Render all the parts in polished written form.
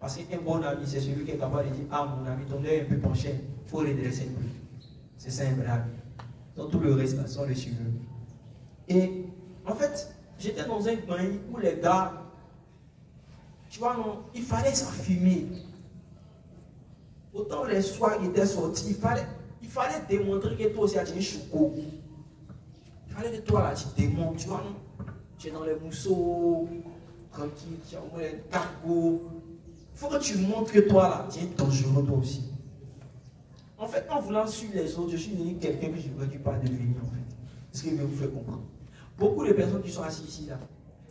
Parce qu'un bon ami, c'est celui qui est capable de dire, ah mon ami, ton œil est un peu penché, il faut redresser un peu. C'est ça un vrai ami. Donc tout le reste, là, sont les suiveurs. Et en fait, j'étais dans un pays où les gars, tu vois, non, il fallait s'affumer. Autant les soirs qui étaient sortis, il fallait démontrer que toi aussi tu es chouko. Il fallait que toi là tu démontres, tu vois, non? Tu es dans les mousseaux, tranquille, tu as les cargos. Il faut que tu montres que toi là, tu es dangereux toi aussi. En fait, en voulant suivre les autres, je suis devenu quelqu'un que je n'aurais dû pas devenir en fait. Ce que je vais vous faire comprendre. Beaucoup de personnes qui sont assises ici là,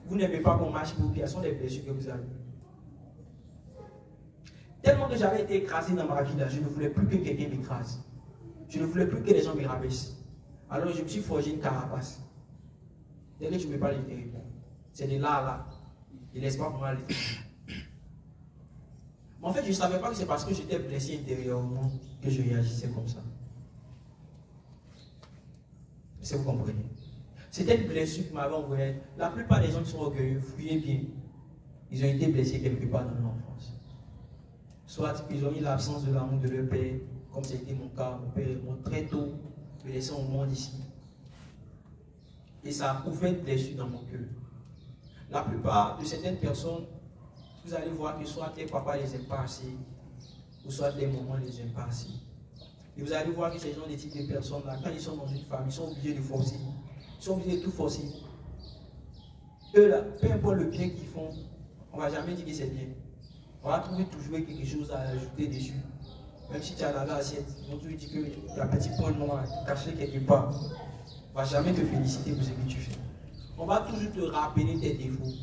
vous n'aimez pas qu'on marche pour pied, ce sont des blessures que vous avez. Tellement que j'avais été écrasé dans ma vie là, je ne voulais plus que quelqu'un m'écrase. Je ne voulais plus que les gens me rabaissent. Alors je me suis forgé une carapace. Dès que tu ne veux pas l'éteindre, c'est de là à là. Il laisse pas pour moi l'éteindre. Mais en fait, je ne savais pas que c'est parce que j'étais blessé intérieurement que je réagissais comme ça. Si vous comprenez. C'était une blessure qui m'avait envoyé. La plupart des gens qui sont orgueilleux, fouillez bien. Ils ont été blessés quelque part dans leur enfance. Soit ils ont eu l'absence de l'amour de leur père, comme c'était mon cas. Mon père est mort très tôt, me laissant au monde ici. Et ça a ouvert une blessure dans mon cœur. La plupart de certaines personnes, vous allez voir que soit les papas les aiment pas assez, ou soit les mamans les aiment pas assez. Et vous allez voir que ces gens, des types de personnes là, quand ils sont dans une famille, ils sont obligés de forcer. Ils sont obligés de tout forcer. Eux là, peu importe le bien qu'ils font, on ne va jamais dire que c'est bien. On va trouver toujours quelque chose à ajouter dessus. Même si tu as la assiette, on te dit que y a un petit point noir caché quelque part. On ne va jamais te féliciter pour ce que tu fais. On va toujours te rappeler tes défauts.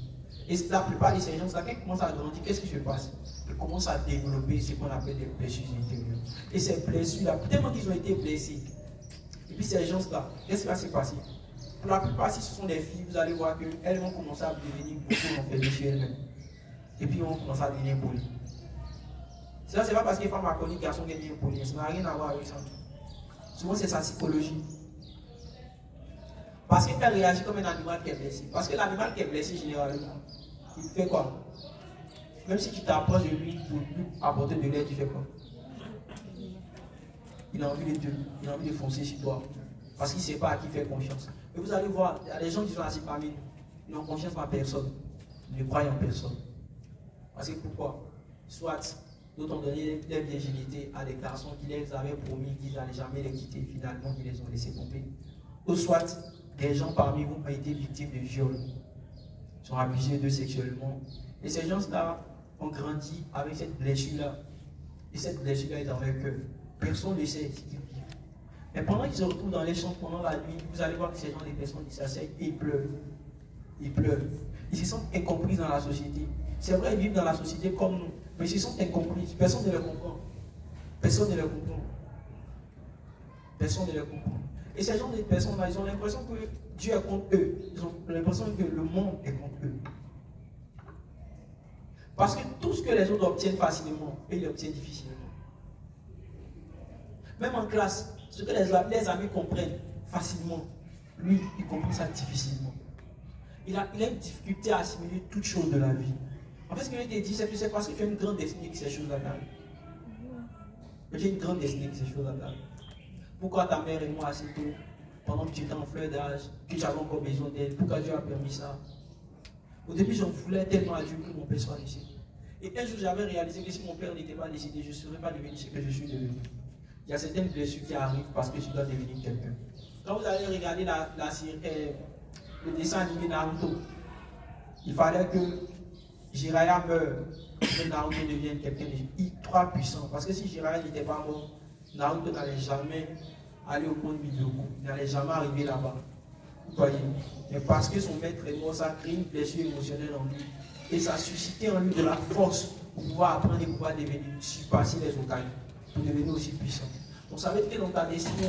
Et la plupart de ces gens, quand ils commencent à grandir, qu'est-ce qui se passe? Ils commencent à développer ce qu'on appelle des blessures intérieures. Et ces blessures-là, tellement qu'ils ont été blessés. Et puis ces gens-là, qu'est-ce qui va se passer? Pour la plupart, si ce sont des filles, vous allez voir qu'elles vont commencer à devenir beaucoup enfermées chez elles-mêmes. Et puis, on commence à devenir poli. Ça, c'est pas parce que les femmes a connu garçon qui devient poli. Ça n'a rien à voir avec ça. Souvent, c'est sa psychologie. Parce qu'elle réagit comme un animal qui est blessé. Parce que l'animal qui est blessé, généralement, il fait quoi? Même si tu t'approches de lui pour lui apporter de l'aide, tu fais quoi? Il a envie de foncer sur toi. Parce qu'il ne sait pas à qui faire confiance. Et vous allez voir, il y a des gens qui sont assis parmi nous. Ils n'ont confiance en personne. Ils ne croient en personne. Parce que pourquoi? Soit d'autres ont donné leur virginité à des garçons qui les avaient promis qu'ils n'allaient jamais les quitter, finalement ils les ont laissés tomber. Ou soit des gens parmi vous ont été victimes de viol, sont abusés d'eux sexuellement. Et ces gens-là ont grandi avec cette blessure-là. Et cette blessure-là est dans leur cœur. Personne ne sait ce qu'ils vivent. Mais pendant qu'ils se retrouvent dans les champs, pendant la nuit, vous allez voir que ces gens, des personnes qui s'asseyent et ils pleurent. Ils pleurent. Ils se sentent incompris dans la société. C'est vrai, ils vivent dans la société comme nous, mais ils se sentent incompris. Personne ne les comprend. Personne ne les comprend. Personne ne les comprend. Et ces gens de personnes-là, ils ont l'impression que Dieu est contre eux. Ils ont l'impression que le monde est contre eux. Parce que tout ce que les autres obtiennent facilement, eux, ils l'obtiennent difficilement. Même en classe, ce que les amis comprennent facilement, lui, il comprend ça difficilement. Il a une difficulté à assimiler toutes choses de la vie. En fait, ce que je te dis, c'est que c'est parce que tu as une grande destinée que ces choses-là t'arrivent. Tu as une grande destinée que ces choses-là t'arrivent. Pourquoi ta mère et moi assez tôt, pendant que tu étais en fleur d'âge, que tu avais encore besoin d'elle? Pourquoi Dieu a permis ça? Au début, j'en voulais tellement à Dieu que mon père soit décédé. Et un jour, j'avais réalisé que si mon père n'était pas décédé, je ne serais pas devenu ce que je suis devenu. Il y a certaines blessures qui arrivent parce que tu dois devenir quelqu'un. Quand vous allez regarder le dessin animé Naruto, il fallait que Jiraiya meure, que Naruto devienne quelqu'un de trop puissant. Parce que si Jiraiya n'était pas mort, Naruto n'allait jamais aller au monde Midoko, il n'allait jamais arriver là-bas. Vous voyez? Mais parce que son maître est mort, ça a créé une blessure émotionnelle en lui. Et ça a suscité en lui de la force pour pouvoir apprendre et pouvoir devenir, surpasser les occasions, pour devenir aussi puissant. Donc ça veut dire que dans ta destinée,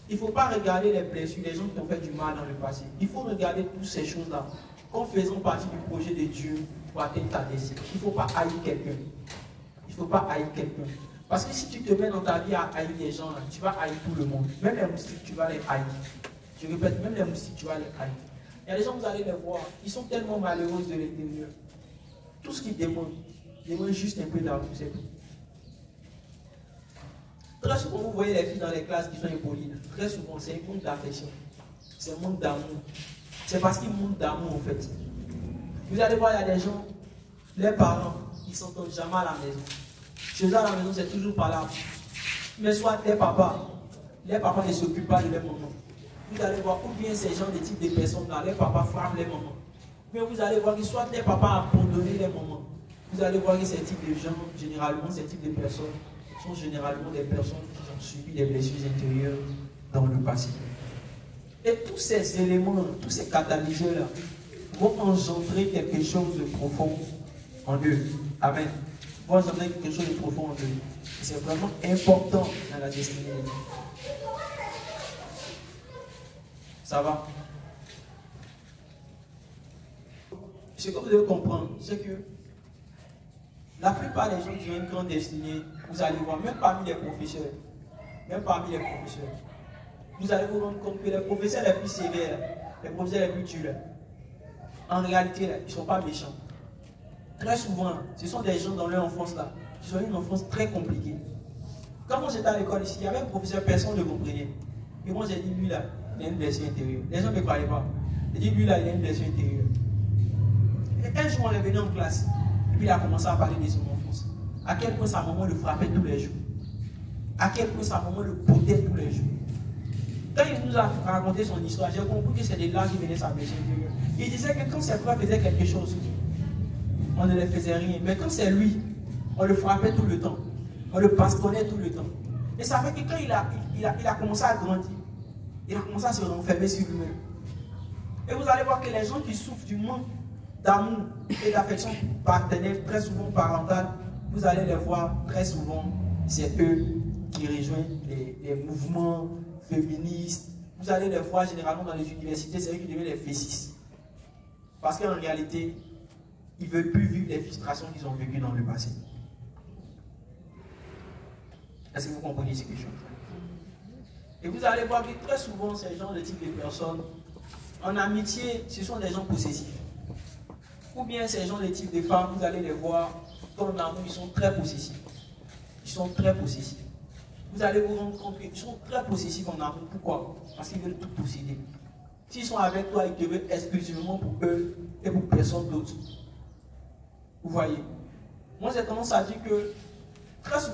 il ne faut pas regarder les blessures, les gens qui ont fait du mal dans le passé. Il faut regarder toutes ces choses-là comme faisant partie du projet de Dieu pour atteindre ta destinée. Il ne faut pas haïr quelqu'un. Il ne faut pas haïr quelqu'un. Parce que si tu te mets dans ta vie à haïr les gens, tu vas haïr tout le monde. Même les moustiques, tu vas les haïr. Je répète, même les moustiques, tu vas les haïr. Il y a des gens, vous allez les voir, ils sont tellement malheureux de l'intérieur. Tout ce qu'ils demandent, demande juste un peu d'amour, c'est tout. Très souvent, vous voyez les filles dans les classes qui sont impolies. Très souvent, c'est un manque d'affection. C'est un manque d'amour. C'est parce qu'ils manquent d'amour, en fait. Vous allez voir, il y a des gens, les parents, ils ne s'entendent jamais à la maison. Chez eux, à la maison, c'est toujours par là. Mais soit les papas ne s'occupent pas de leurs mamans. Vous allez voir, ou bien ces gens, des types de personnes-là, les papas frappent les mamans. Mais vous allez voir que soit les papas abandonnent les mamans. Vous allez voir que ces types de gens, généralement, ces types de personnes, sont généralement des personnes qui ont subi des blessures intérieures dans le passé. Et tous ces éléments, tous ces catalyseurs-là, vont engendrer quelque chose de profond en eux. Amen. Vont engendrer quelque chose de profond en eux. C'est vraiment important dans la destinée. Ça va? Ce que vous devez comprendre, c'est que la plupart des gens qui ont une grande destinée, vous allez voir, même parmi les professeurs, vous allez vous rendre compte que les professeurs les plus sévères, les professeurs les plus durs, en réalité, ils ne sont pas méchants. Très souvent, ce sont des gens dans leur enfance là, qui ont eu une enfance très compliquée. Quand moi j'étais à l'école ici, il y avait un professeur, personne ne comprenait. Et moi j'ai dit, lui là, il a une blessure intérieure. Les gens ne me croyaient pas. J'ai dit, lui là, il a une blessure intérieure. Et un jour, on est venu en classe, et puis il a commencé à parler de son enfance. À quel point sa maman le frappait tous les jours. À quel point sa maman le bottait tous les jours. Quand il nous a raconté son histoire, j'ai compris que c'est de là qu'il venait sa blessure intérieure. Il disait que quand ses frères faisaient quelque chose, on ne les faisait rien. Mais quand c'est lui, on le frappait tout le temps. On le bastonnait tout le temps. Et ça fait que quand il a commencé à grandir, il a commencé à se renfermer sur lui-même. Et vous allez voir que les gens qui souffrent du manque d'amour et d'affection paternelle, très souvent parentale, vous allez les voir très souvent, c'est eux qui rejoignent les mouvements féministes. Vous allez les voir généralement dans les universités, c'est eux qui deviennent les fessistes. Parce qu'en réalité, ils ne veulent plus vivre les frustrations qu'ils ont vécues dans le passé. Est-ce que vous comprenez ce que je suis en train de dire? Et vous allez voir que très souvent, ces gens, le type de personnes, en amitié, ce sont des gens possessifs. Ou bien ces gens, les types de femmes, vous allez les voir, en amour, ils sont très possessifs. Ils sont très possessifs. Vous allez vous rendre compte qu'ils sont très possessifs en amour. Pourquoi? Parce qu'ils veulent tout posséder. S'ils sont avec toi, ils te veulent exclusivement pour eux et pour personne d'autre. Vous voyez? Moi, j'ai tendance à dire que très souvent,